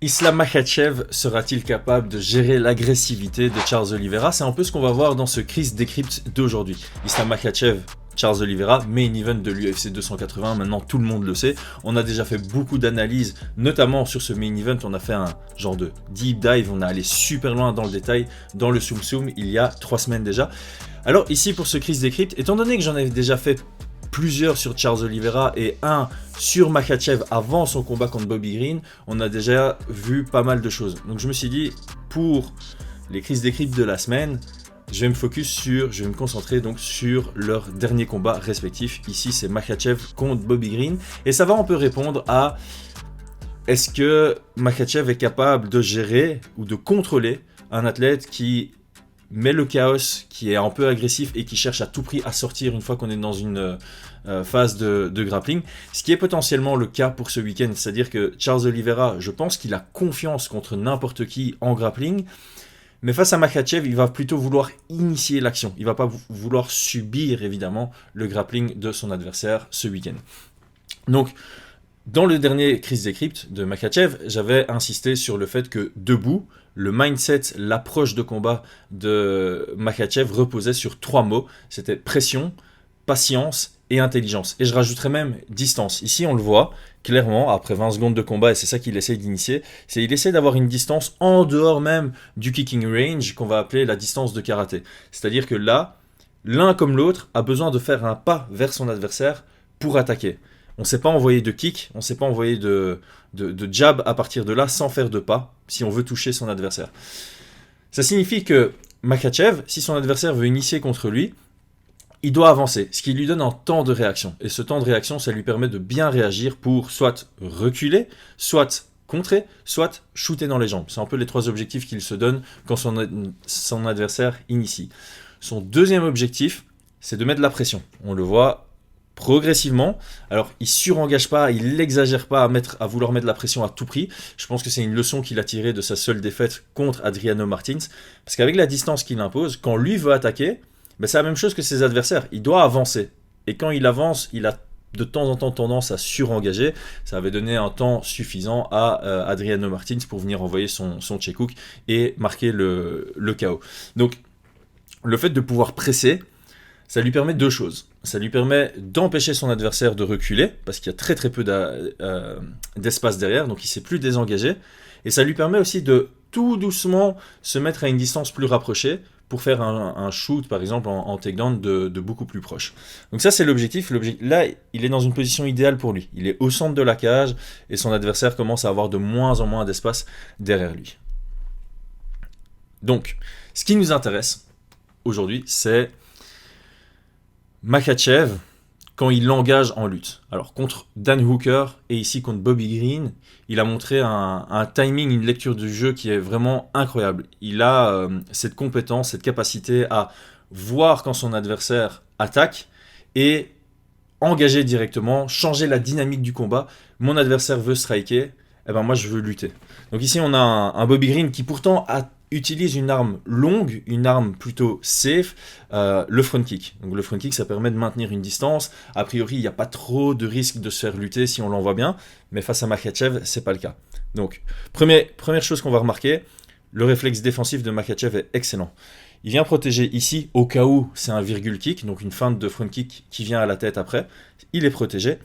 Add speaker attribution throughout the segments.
Speaker 1: Islam Makhachev sera-t-il capable de gérer l'agressivité de Charles Oliveira? C'est un peu ce qu'on va voir dans ce Chris Decrypt d'aujourd'hui. Islam Makhachev, Charles Oliveira, main event de l'UFC 280, maintenant tout le monde le sait. On a déjà fait beaucoup d'analyses, notamment sur ce main event, on a fait un genre de deep dive, on a allé super loin dans le détail, dans le Tsum Tsum, il y a 3 semaines déjà. Alors ici pour ce Chris Decrypt, étant donné que j'en avais déjà fait plusieurs sur Charles Oliveira et un sur Makhachev avant son combat contre Bobby Green, on a déjà vu pas mal de choses. Donc je me suis dit, pour les Chris Decrypt de la semaine, je vais me concentrer donc sur leurs derniers combats respectifs. Ici c'est Makhachev contre Bobby Green et ça va un peu répondre à est-ce que Makhachev est capable de gérer ou de contrôler un athlète qui met le chaos, qui est un peu agressif et qui cherche à tout prix à sortir une fois qu'on est dans une phase de grappling, ce qui est potentiellement le cas pour ce week-end, c'est-à-dire que Charles Oliveira, je pense qu'il a confiance contre n'importe qui en grappling, mais face à Makhachev, il va plutôt vouloir initier l'action, il va pas vouloir subir évidemment le grappling de son adversaire ce week-end. Donc, dans le dernier Chris Decrypt de Makhachev, j'avais insisté sur le fait que debout, le mindset, l'approche de combat de Makhachev reposait sur 3 mots. C'était pression, patience et intelligence. Et je rajouterais même distance. Ici, on le voit clairement, après 20 secondes de combat, et c'est ça qu'il essaye d'initier, c'est qu'il essaie d'avoir une distance en dehors même du kicking range, qu'on va appeler la distance de karaté. C'est-à-dire que là, l'un comme l'autre a besoin de faire un pas vers son adversaire pour attaquer. On ne sait pas envoyer de kick, on ne sait pas envoyer de jab à partir de là sans faire de pas, si on veut toucher son adversaire. Ça signifie que Makhachev, si son adversaire veut initier contre lui, il doit avancer, ce qui lui donne un temps de réaction. Et ce temps de réaction, ça lui permet de bien réagir pour soit reculer, soit contrer, soit shooter dans les jambes. C'est un peu les 3 objectifs qu'il se donne quand son adversaire initie. Son deuxième objectif, c'est de mettre de la pression. On le voit progressivement. Alors, il surengage pas, il n'exagère pas à vouloir mettre de la pression à tout prix. Je pense que c'est une leçon qu'il a tirée de sa seule défaite contre Adriano Martins. Parce qu'avec la distance qu'il impose, quand lui veut attaquer, ben c'est la même chose que ses adversaires. Il doit avancer. Et quand il avance, il a de temps en temps tendance à surengager. Ça avait donné un temps suffisant à Adriano Martins pour venir envoyer son check hook et marquer le KO. Donc, le fait de pouvoir presser, ça lui permet 2 choses. Ça lui permet d'empêcher son adversaire de reculer, parce qu'il y a très très peu d'espace derrière, donc il ne sait plus désengager. Et ça lui permet aussi de tout doucement se mettre à une distance plus rapprochée pour faire un shoot, par exemple, en takedown de beaucoup plus proche. Donc ça, c'est l'objectif. Là, il est dans une position idéale pour lui. Il est au centre de la cage et son adversaire commence à avoir de moins en moins d'espace derrière lui. Donc, ce qui nous intéresse aujourd'hui, c'est Makhachev, quand il l'engage en lutte. Alors contre Dan Hooker et ici contre Bobby Green, il a montré un timing, une lecture du jeu qui est vraiment incroyable. Il a cette compétence, cette capacité à voir quand son adversaire attaque et engager directement, changer la dynamique du combat. Mon adversaire veut striker, eh ben moi je veux lutter. Donc ici on a un Bobby Green qui pourtant utilise une arme longue, une arme plutôt safe, le front kick. Donc le front kick, ça permet de maintenir une distance. A priori, il n'y a pas trop de risque de se faire lutter si on l'envoie bien, mais face à Makhachev, c'est pas le cas. Donc, première chose qu'on va remarquer, le réflexe défensif de Makhachev est excellent. Il vient protéger ici, au cas où c'est un virgule kick, donc une feinte de front kick qui vient à la tête après. Il est protégé.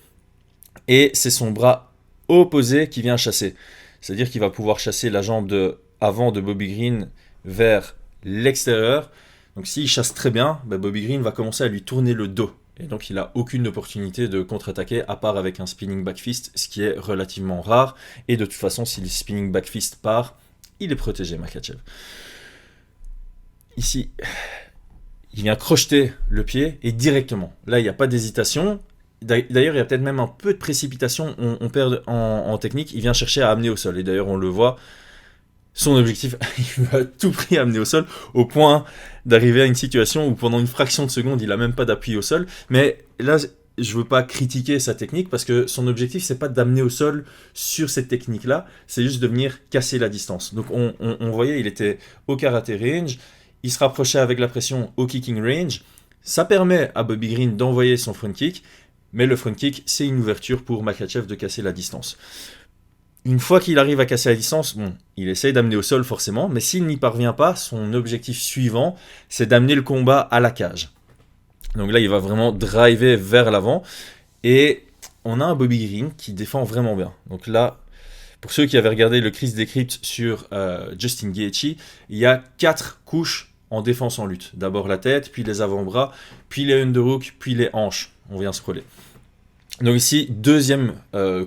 Speaker 1: Et c'est son bras opposé qui vient chasser. C'est-à-dire qu'il va pouvoir chasser la jambe avant de Bobby Green vers l'extérieur. Donc s'il chasse très bien, Bobby Green va commencer à lui tourner le dos. Et donc il n'a aucune opportunité de contre-attaquer à part avec un spinning back fist, ce qui est relativement rare. Et de toute façon, si le spinning back fist part, il est protégé, Makhachev. Ici, il vient crocheter le pied et directement. Là, il n'y a pas d'hésitation. D'ailleurs, il y a peut-être même un peu de précipitation. On perd en technique. Il vient chercher à amener au sol. Et d'ailleurs, on le voit. Son objectif, il veut à tout prix amener au sol, au point d'arriver à une situation où pendant une fraction de seconde, il n'a même pas d'appui au sol. Mais là, je ne veux pas critiquer sa technique parce que son objectif, c'est pas d'amener au sol sur cette technique-là, c'est juste de venir casser la distance. Donc on voyait, il était au karaté range, il se rapprochait avec la pression au kicking range. Ça permet à Bobby Green d'envoyer son front kick, mais le front kick, c'est une ouverture pour Makhachev de casser la distance. Une fois qu'il arrive à casser la distance, bon, il essaye d'amener au sol forcément, mais s'il n'y parvient pas, son objectif suivant, c'est d'amener le combat à la cage. Donc là, il va vraiment driver vers l'avant, et on a un Bobby Green qui défend vraiment bien. Donc là, pour ceux qui avaient regardé le Chris Decrypt sur Justin Gaethje, il y a 4 couches en défense en lutte. D'abord la tête, puis les avant-bras, puis les underhooks, puis les hanches. On vient scroller. Donc ici, deuxième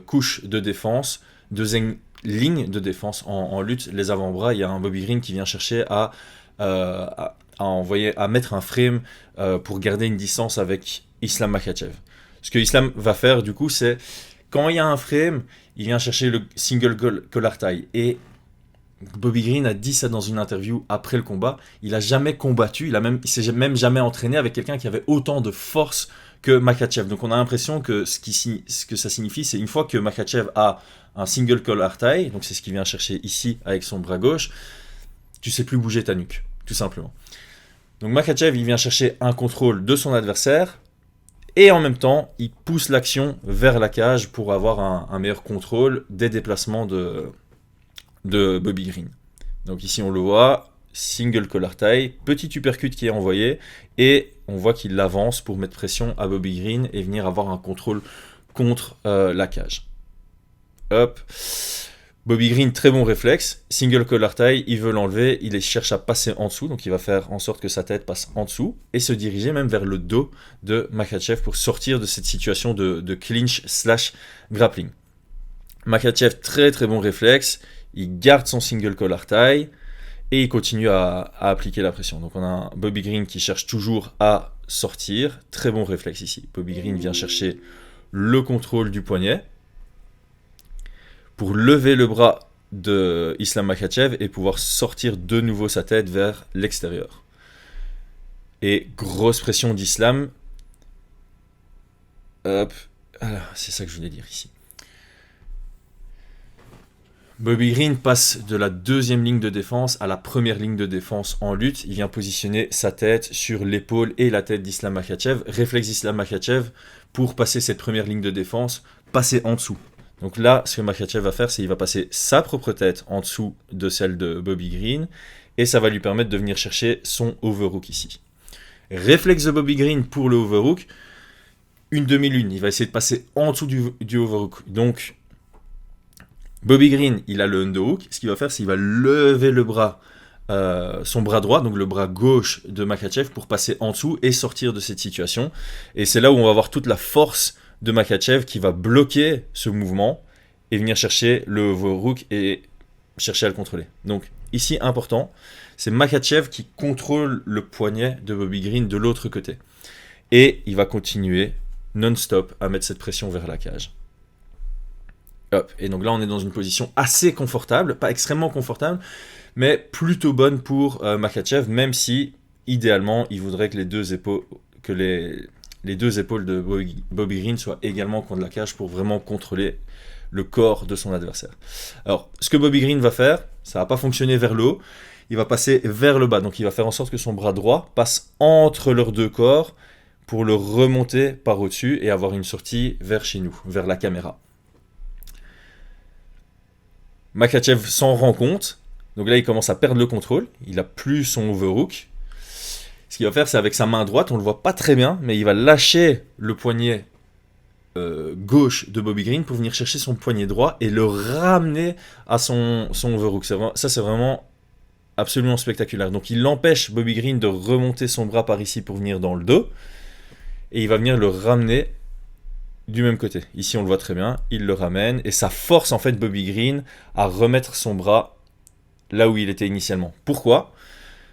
Speaker 1: couche de défense, deuxième ligne de défense en lutte, les avant-bras. Il y a un Bobby Green qui vient chercher à mettre un frame pour garder une distance avec Islam Makhachev. Ce que Islam va faire du coup, c'est quand il y a un frame, il vient chercher le single collar tie. Et Bobby Green a dit ça dans une interview après le combat. Il a jamais combattu, il s'est même jamais entraîné avec quelqu'un qui avait autant de force que Makhachev. Donc on a l'impression que ce que ça signifie, c'est une fois que Makhachev a un single collar tie, donc c'est ce qu'il vient chercher ici avec son bras gauche, tu sais plus bouger ta nuque, tout simplement. Donc Makhachev, il vient chercher un contrôle de son adversaire, et en même temps, il pousse l'action vers la cage pour avoir un meilleur contrôle des déplacements de Bobby Green. Donc ici on le voit, single collar tie, petit uppercut qui est envoyé, et on voit qu'il avance pour mettre pression à Bobby Green et venir avoir un contrôle contre la cage. Hop. Bobby Green, très bon réflexe, single collar tie, il veut l'enlever, il cherche à passer en dessous, donc il va faire en sorte que sa tête passe en dessous, et se diriger même vers le dos de Makhachev pour sortir de cette situation de clinch / grappling. Makhachev, très très bon réflexe, il garde son single collar tie, et il continue à appliquer la pression. Donc on a un Bobby Green qui cherche toujours à sortir, très bon réflexe ici. Bobby Green vient chercher le contrôle du poignet, pour lever le bras de Islam Makhachev et pouvoir sortir de nouveau sa tête vers l'extérieur. Et grosse pression d'Islam. Hop, alors, c'est ça que je voulais dire ici. Bobby Green passe de la deuxième ligne de défense à la première ligne de défense en lutte. Il vient positionner sa tête sur l'épaule et la tête d'Islam Makhachev. Réflexe d'Islam Makhachev pour passer cette première ligne de défense, passer en dessous. Donc là, ce que Makhachev va faire, c'est qu'il va passer sa propre tête en dessous de celle de Bobby Green, et ça va lui permettre de venir chercher son overhook ici. Réflexe de Bobby Green pour le overhook, une demi-lune, il va essayer de passer en dessous du overhook. Donc, Bobby Green, il a le underhook, ce qu'il va faire, c'est qu'il va lever le bras, son bras droit, donc le bras gauche de Makhachev, pour passer en dessous et sortir de cette situation. Et c'est là où on va voir toute la force de Makhachev qui va bloquer ce mouvement et venir chercher le overhook et chercher à le contrôler. Donc ici, important, c'est Makhachev qui contrôle le poignet de Bobby Green de l'autre côté. Et il va continuer non-stop à mettre cette pression vers la cage. Hop. Et donc là, on est dans une position assez confortable, pas extrêmement confortable, mais plutôt bonne pour Makhachev, même si, idéalement, il voudrait que les deux épaules de Bobby Green soient également contre la cage pour vraiment contrôler le corps de son adversaire. Alors, ce que Bobby Green va faire, ça va pas fonctionner vers le haut, il va passer vers le bas. Donc il va faire en sorte que son bras droit passe entre leurs deux corps pour le remonter par au-dessus et avoir une sortie vers chez nous, vers la caméra. Makhachev s'en rend compte, donc là il commence à perdre le contrôle, il n'a plus son overhook. Ce qu'il va faire, c'est avec sa main droite, on ne le voit pas très bien, mais il va lâcher le poignet gauche de Bobby Green pour venir chercher son poignet droit et le ramener à son overhook. Ça, c'est vraiment absolument spectaculaire. Donc il empêche Bobby Green de remonter son bras par ici pour venir dans le dos, et il va venir le ramener du même côté. Ici, on le voit très bien, il le ramène, et ça force en fait Bobby Green à remettre son bras là où il était initialement. Pourquoi ?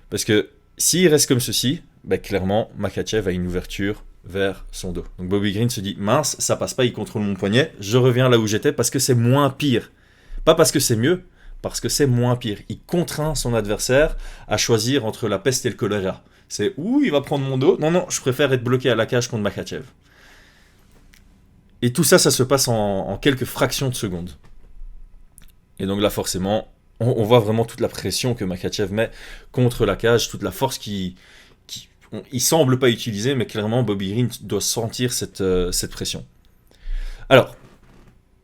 Speaker 1: Parce que s'il reste comme ceci, clairement, Makhachev a une ouverture vers son dos. Donc Bobby Green se dit, mince, ça passe pas, il contrôle mon poignet, je reviens là où j'étais parce que c'est moins pire. Pas parce que c'est mieux, parce que c'est moins pire. Il contraint son adversaire à choisir entre la peste et le choléra. C'est, il va prendre mon dos. Non, je préfère être bloqué à la cage contre Makhachev. Et tout ça, ça se passe en quelques fractions de secondes. Et donc là, forcément, on voit vraiment toute la pression que Makhachev met contre la cage, toute la force il semble pas utiliser, mais clairement Bobby Green doit sentir cette pression. Alors,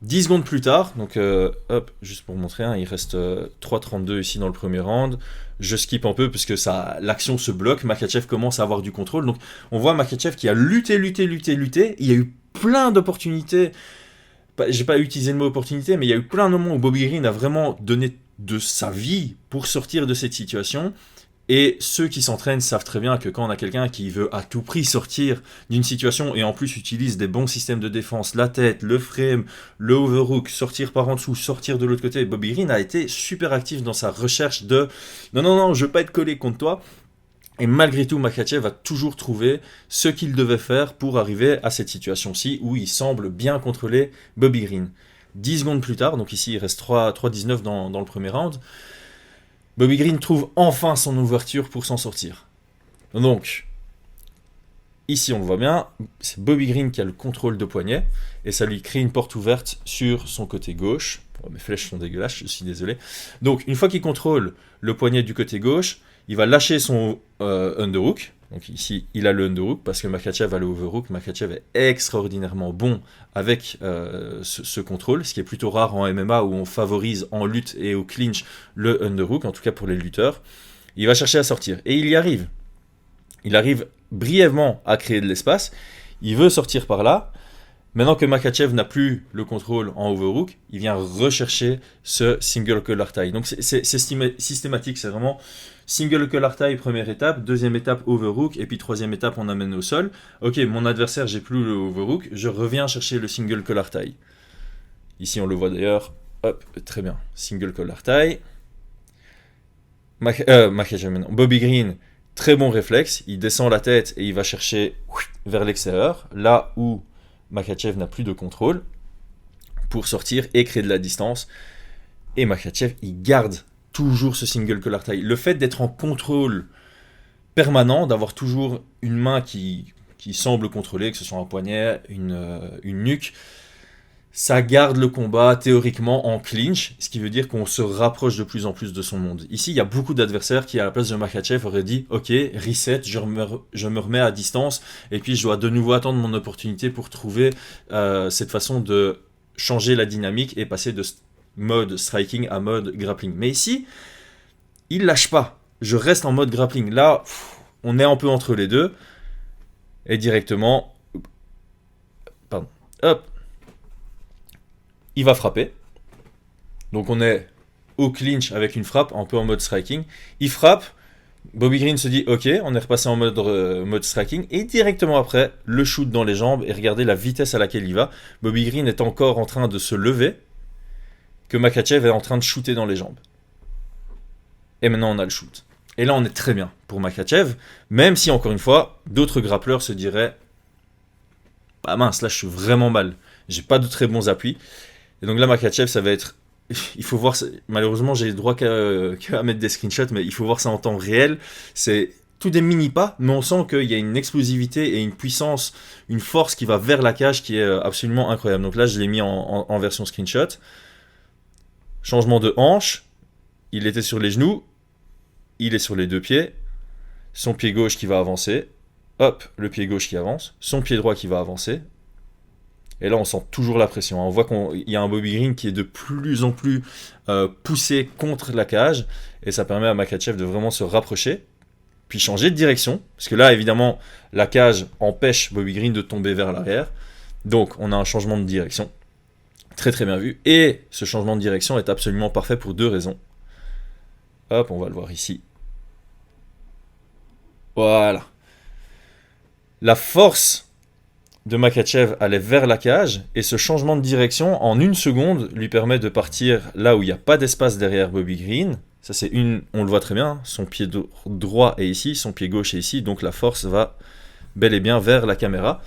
Speaker 1: 10 secondes plus tard, donc hop, juste pour montrer, il reste 3,32 ici dans le premier round. Je skip un peu parce que l'action se bloque. Makhachev commence à avoir du contrôle. Donc on voit Makhachev qui a lutté. Il y a eu plein d'opportunités. J'ai pas utilisé le mot opportunité, mais il y a eu plein de moments où Bobby Green a vraiment donné de sa vie pour sortir de cette situation. Et ceux qui s'entraînent savent très bien que quand on a quelqu'un qui veut à tout prix sortir d'une situation et en plus utilise des bons systèmes de défense, la tête, le frame, le overhook, sortir par en dessous, sortir de l'autre côté, Bobby Green a été super actif dans sa recherche de non, je veux pas être collé contre toi. Et malgré tout, Makhachev a toujours trouvé ce qu'il devait faire pour arriver à cette situation-ci où il semble bien contrôler Bobby Green. 10 secondes plus tard, donc ici il reste 3,19 dans le premier round, Bobby Green trouve enfin son ouverture pour s'en sortir. Donc, ici on le voit bien, c'est Bobby Green qui a le contrôle de poignet, et ça lui crée une porte ouverte sur son côté gauche. Oh, mes flèches sont dégueulasses, je suis désolé. Donc, une fois qu'il contrôle le poignet du côté gauche, il va lâcher son underhook. Donc ici, il a le underhook parce que Makhachev a le overhook. Makhachev est extraordinairement bon avec ce contrôle, ce qui est plutôt rare en MMA où on favorise en lutte et au clinch le underhook, en tout cas pour les lutteurs. Il va chercher à sortir et il y arrive. Il arrive brièvement à créer de l'espace. Il veut sortir par là. Maintenant que Makhachev n'a plus le contrôle en overhook, il vient rechercher ce single collar tie. Donc c'est systématique, c'est vraiment single collar tie, première étape, deuxième étape overhook, et puis troisième étape on amène au sol. Ok, mon adversaire, j'ai plus le overhook, je reviens chercher le single collar tie. Ici on le voit d'ailleurs, hop, très bien, single collar tie. Makhachev maintenant, Bobby Green, très bon réflexe, il descend la tête et il va chercher vers l'extérieur, là où Makhachev n'a plus de contrôle pour sortir et créer de la distance. Et Makhachev, il garde toujours ce single collar tie. Le fait d'être en contrôle permanent, d'avoir toujours une main qui semble contrôler, que ce soit un poignet, une nuque, ça garde le combat théoriquement en clinch, ce qui veut dire qu'on se rapproche de plus en plus de son monde. Ici, il y a beaucoup d'adversaires qui, à la place de Makhachev, auraient dit « Ok, reset, je me remets à distance, et puis je dois de nouveau attendre mon opportunité pour trouver cette façon de changer la dynamique et passer de mode striking à mode grappling. » Mais ici, il lâche pas. Je reste en mode grappling. Là, on est un peu entre les deux, et directement... Pardon. Hop. Il va frapper. Donc on est au clinch avec une frappe, un peu en mode striking. Il frappe. Bobby Green se dit ok, on est repassé en mode striking. Et directement après, le shoot dans les jambes. Et regardez la vitesse à laquelle il va. Bobby Green est encore en train de se lever. Que Makhachev est en train de shooter dans les jambes. Et maintenant on a le shoot. Et là on est très bien pour Makhachev. Même si encore une fois, d'autres grappleurs se diraient ah mince, là je suis vraiment mal. J'ai pas de très bons appuis. Et donc là, Makhachev, ça va être... Il faut voir... Malheureusement, j'ai le droit qu'à mettre des screenshots, mais il faut voir ça en temps réel. C'est tout des mini-pas, mais on sent qu'il y a une explosivité et une puissance, une force qui va vers la cage qui est absolument incroyable. Donc là, je l'ai mis en version screenshot. Changement de hanche. Il était sur les genoux. Il est sur les deux pieds. Son pied gauche qui va avancer. Hop, le pied gauche qui avance. Son pied droit qui va avancer. Et là, on sent toujours la pression. On voit qu'il y a un Bobby Green qui est de plus en plus poussé contre la cage. Et ça permet à Makhachev de vraiment se rapprocher. Puis changer de direction. Parce que là, évidemment, la cage empêche Bobby Green de tomber vers l'arrière. Donc, on a un changement de direction. Très très bien vu. Et ce changement de direction est absolument parfait pour deux raisons. Hop, on va le voir ici. Voilà. La force de Makhachev allait vers la cage, et ce changement de direction, en une seconde, lui permet de partir là où il n'y a pas d'espace derrière Bobby Green. Ça, on le voit très bien, son pied droit est ici, son pied gauche est ici, donc la force va bel et bien vers la caméra.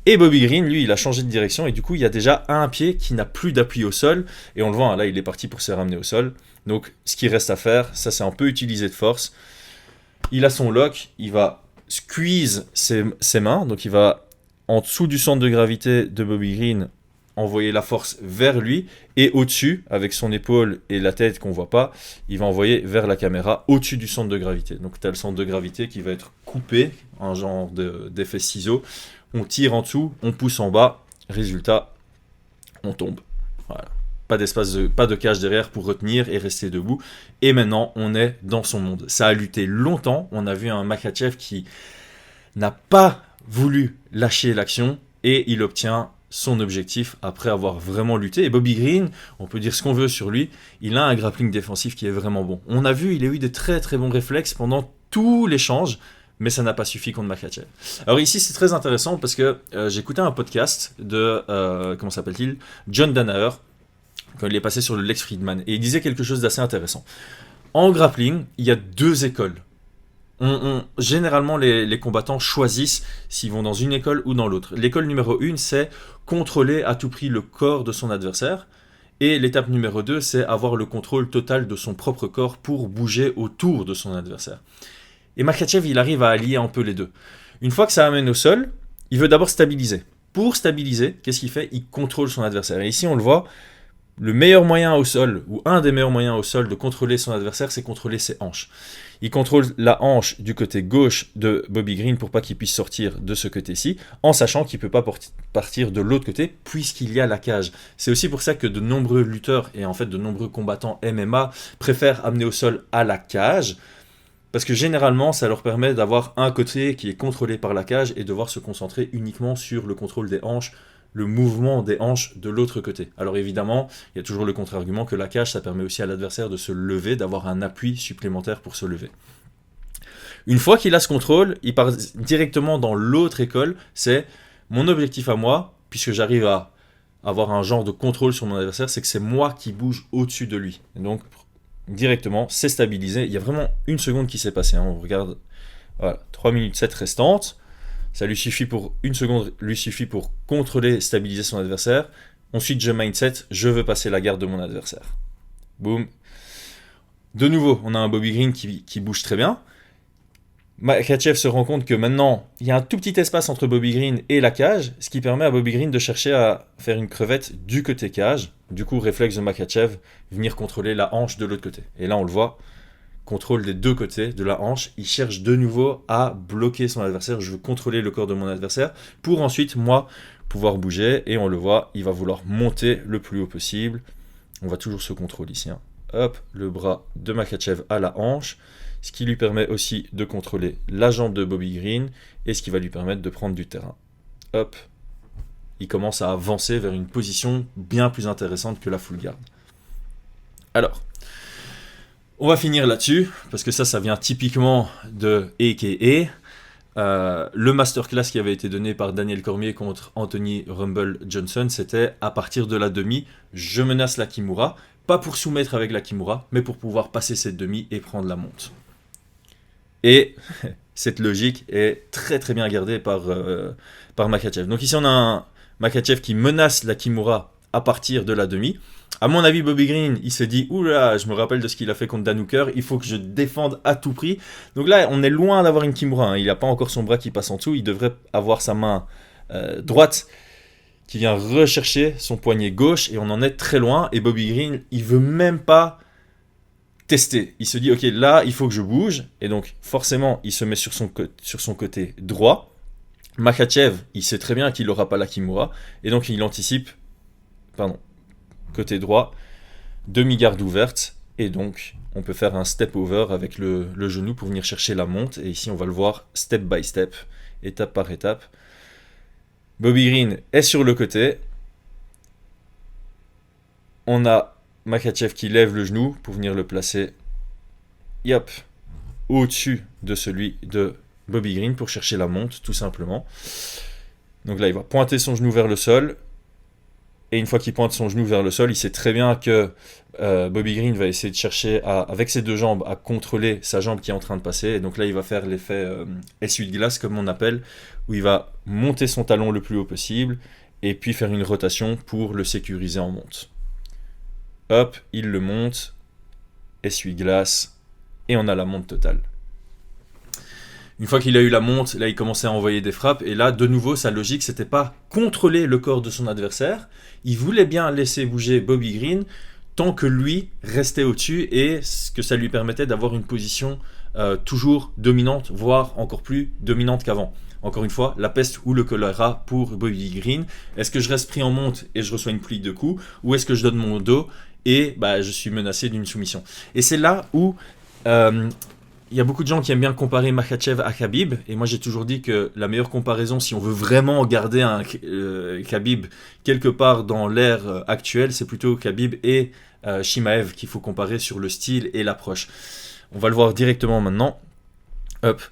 Speaker 1: Et Bobby Green, lui, il a changé de direction, et du coup, il y a déjà un pied qui n'a plus d'appui au sol, et on le voit, là, il est parti pour se ramener au sol. Donc, ce qui reste à faire, ça, c'est un peu utiliser de force. Il a son lock, il va squeeze ses mains, donc il va en dessous du centre de gravité de Bobby Green, envoyer la force vers lui, et au-dessus, avec son épaule et la tête qu'on ne voit pas, il va envoyer vers la caméra, au-dessus du centre de gravité. Donc tu as le centre de gravité qui va être coupé, un genre d'effet ciseau. On tire en dessous, on pousse en bas, résultat, on tombe. Voilà. Pas de cage derrière pour retenir et rester debout. Et maintenant, on est dans son monde. Ça a lutté longtemps. On a vu un Makhachev qui n'a pas voulu lâcher l'action et il obtient son objectif après avoir vraiment lutté. Et Bobby Green, on peut dire ce qu'on veut sur lui, il a un grappling défensif qui est vraiment bon. On a vu, il a eu des très très bons réflexes pendant tout l'échange, mais ça n'a pas suffi contre Makhachev. Alors ici, c'est très intéressant parce que j'écoutais un podcast de, comment s'appelle-t-il, John Danaher, quand il est passé sur le Lex Friedman, et il disait quelque chose d'assez intéressant. En grappling, il y a deux écoles. Généralement, les combattants choisissent s'ils vont dans une école ou dans l'autre. L'école numéro 1, c'est contrôler à tout prix le corps de son adversaire. Et l'étape numéro 2, c'est avoir le contrôle total de son propre corps pour bouger autour de son adversaire. Et Makhachev, il arrive à allier un peu les deux. Une fois que ça amène au sol, il veut d'abord stabiliser. Pour stabiliser, qu'est-ce qu'il fait? Il contrôle son adversaire. Et ici, on le voit, le meilleur moyen au sol, ou un des meilleurs moyens au sol de contrôler son adversaire, c'est contrôler ses hanches. Il contrôle la hanche du côté gauche de Bobby Green pour pas qu'il puisse sortir de ce côté-ci, en sachant qu'il ne peut pas partir de l'autre côté, puisqu'il y a la cage. C'est aussi pour ça que de nombreux lutteurs, et en fait de nombreux combattants MMA, préfèrent amener au sol à la cage, parce que généralement, ça leur permet d'avoir un côté qui est contrôlé par la cage et devoir se concentrer uniquement sur le contrôle des hanches, le mouvement des hanches de l'autre côté. Alors évidemment, il y a toujours le contre-argument que la cage, ça permet aussi à l'adversaire de se lever, d'avoir un appui supplémentaire pour se lever. Une fois qu'il a ce contrôle, il part directement dans l'autre école, c'est mon objectif à moi, puisque j'arrive à avoir un genre de contrôle sur mon adversaire, c'est que c'est moi qui bouge au-dessus de lui. Et donc, directement, c'est stabilisé. Il y a vraiment une seconde qui s'est passée. On regarde, voilà, 3 minutes 7 restantes. Ça lui suffit pour une seconde, lui suffit pour contrôler, stabiliser son adversaire. Ensuite, je mindset, je veux passer la garde de mon adversaire. Boum. De nouveau, on a un Bobby Green qui bouge très bien. Makhachev se rend compte que maintenant, il y a un tout petit espace entre Bobby Green et la cage, ce qui permet à Bobby Green de chercher à faire une crevette du côté cage. Du coup, réflexe de Makhachev, venir contrôler la hanche de l'autre côté. Et là, on le voit, contrôle des deux côtés de la hanche. Il cherche de nouveau à bloquer son adversaire. Je veux contrôler le corps de mon adversaire pour ensuite, moi, pouvoir bouger. Et on le voit, il va vouloir monter le plus haut possible. On va toujours ce contrôle ici. Hop, le bras de Makhachev à la hanche. Ce qui lui permet aussi de contrôler la jambe de Bobby Green et ce qui va lui permettre de prendre du terrain. Hop, il commence à avancer vers une position bien plus intéressante que la full guard. Alors, on va finir là-dessus, parce que ça vient typiquement de A.K.A. Le masterclass qui avait été donné par Daniel Cormier contre Anthony Rumble Johnson, c'était à partir de la demi, je menace la Kimura, pas pour soumettre avec la Kimura, mais pour pouvoir passer cette demi et prendre la monte. Et cette logique est très très bien gardée par Makhachev. Donc ici on a un Makhachev qui menace la Kimura à partir de la demi. À mon avis, Bobby Green, il se dit « Oula, je me rappelle de ce qu'il a fait contre Dan Hooker, il faut que je défende à tout prix. » Donc là, on est loin d'avoir une Kimura. Il n'a pas encore son bras qui passe en dessous. Il devrait avoir sa main droite qui vient rechercher son poignet gauche. Et on en est très loin. Et Bobby Green, il veut même pas tester. Il se dit « Ok, là, il faut que je bouge. » Et donc, forcément, il se met sur son côté droit. Makhachev, il sait très bien qu'il n'aura pas la Kimura. Et donc, il anticipe... côté droit, demi-garde ouverte, et donc on peut faire un step over avec le genou pour venir chercher la monte, et ici on va le voir step by step, étape par étape. Bobby Green est sur le côté, on a Makhachev qui lève le genou pour venir le placer, yop, au-dessus de celui de Bobby Green pour chercher la monte, tout simplement. Donc là il va pointer son genou vers le sol, et une fois qu'il pointe son genou vers le sol, il sait très bien que Bobby Green va essayer de chercher, avec ses deux jambes, à contrôler sa jambe qui est en train de passer. Et donc là, il va faire l'effet essuie-glace, comme on appelle, où il va monter son talon le plus haut possible, et puis faire une rotation pour le sécuriser en monte. Hop, il le monte, essuie-glace, et on a la monte totale. Une fois qu'il a eu la monte, là il commençait à envoyer des frappes, et là de nouveau sa logique c'était pas contrôler le corps de son adversaire, il voulait bien laisser bouger Bobby Green tant que lui restait au-dessus et que ça lui permettait d'avoir une position toujours dominante, voire encore plus dominante qu'avant. Encore une fois, la peste ou le choléra pour Bobby Green. Est-ce que je reste pris en monte et je reçois une pluie de coups, ou est-ce que je donne mon dos et je suis menacé d'une soumission? Et c'est là où il y a beaucoup de gens qui aiment bien comparer Makhachev à Khabib, et moi j'ai toujours dit que la meilleure comparaison, si on veut vraiment garder un Khabib quelque part dans l'ère actuelle, c'est plutôt Khabib et Chimaev qu'il faut comparer sur le style et l'approche. On va le voir directement maintenant. Hop.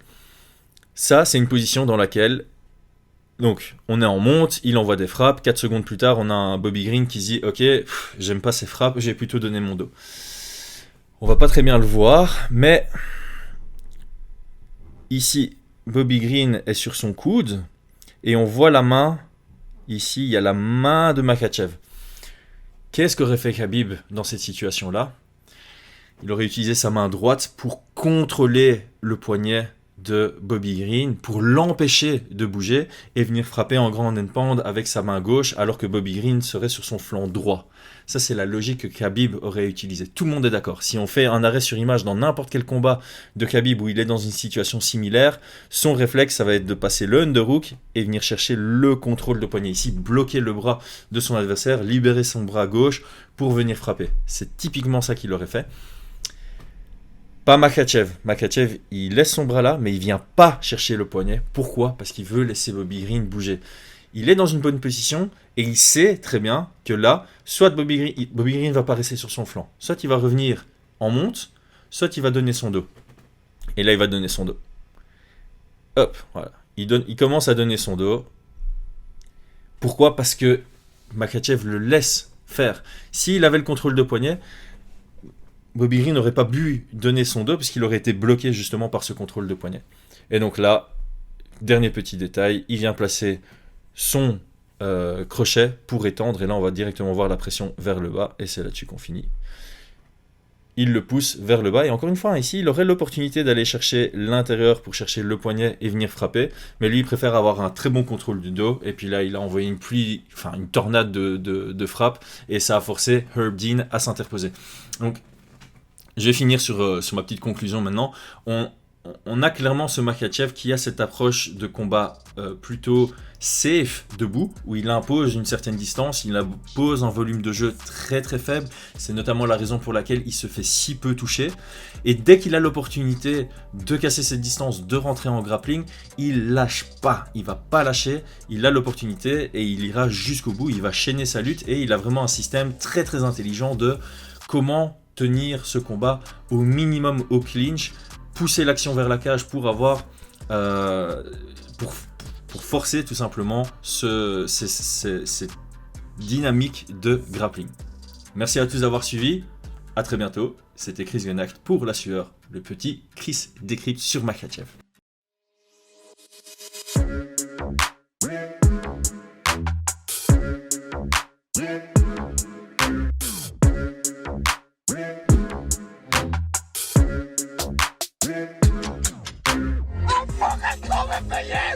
Speaker 1: Ça, c'est une position dans laquelle, donc, on est en monte, il envoie des frappes, 4 secondes plus tard, on a un Bobby Green qui dit « Ok, j'aime pas ces frappes, j'ai plutôt donné mon dos ». On va pas très bien le voir, mais ici, Bobby Green est sur son coude, et on voit la main, ici, il y a la main de Makhachev. Qu'est-ce qu'aurait fait Khabib dans cette situation-là? Il aurait utilisé sa main droite pour contrôler le poignet de Bobby Green, pour l'empêcher de bouger et venir frapper en grand endpoint avec sa main gauche alors que Bobby Green serait sur son flanc droit. Ça, c'est la logique que Khabib aurait utilisée. Tout le monde est d'accord. Si on fait un arrêt sur image dans n'importe quel combat de Khabib où il est dans une situation similaire, son réflexe, ça va être de passer le underhook et venir chercher le contrôle de poignet. Ici, bloquer le bras de son adversaire, libérer son bras gauche pour venir frapper. C'est typiquement ça qu'il aurait fait. Pas Makhachev. Makhachev, il laisse son bras là, mais il vient pas chercher le poignet. Pourquoi? Parce qu'il veut laisser Bobby Green bouger. Il est dans une bonne position et il sait très bien que là, soit Bobby Green va pas rester sur son flanc, soit il va revenir en monte, soit il va donner son dos. Et là, il va donner son dos. Hop, voilà. Il commence à donner son dos. Pourquoi? Parce que Makhachev le laisse faire. S'il avait le contrôle de poignet, Bobby Green n'aurait pas pu donner son dos parce qu'il aurait été bloqué justement par ce contrôle de poignet. Et donc là, dernier petit détail, il vient placer son crochet pour étendre, et là on va directement voir la pression vers le bas, et c'est là-dessus qu'on finit. Il le pousse vers le bas, et encore une fois, ici, il aurait l'opportunité d'aller chercher l'intérieur pour chercher le poignet et venir frapper, mais lui, il préfère avoir un très bon contrôle du dos, et puis là, il a envoyé une tornade de frappe, et ça a forcé Herb Dean à s'interposer. Donc, je vais finir sur ma petite conclusion maintenant. On a clairement ce Makhachev qui a cette approche de combat plutôt safe debout, où il impose une certaine distance, il impose un volume de jeu très très faible. C'est notamment la raison pour laquelle il se fait si peu toucher. Et dès qu'il a l'opportunité de casser cette distance, de rentrer en grappling, il lâche pas, il va pas lâcher, il a l'opportunité et il ira jusqu'au bout, il va chaîner sa lutte, et il a vraiment un système très très intelligent de comment tenir ce combat au minimum au clinch, pousser l'action vers la cage pour avoir pour forcer tout simplement cette dynamique de grappling. Merci à tous d'avoir suivi, à très bientôt. C'était Chris Genacht pour La Sueur, le petit Chris décrypte sur Makhachev.
Speaker 2: Come on,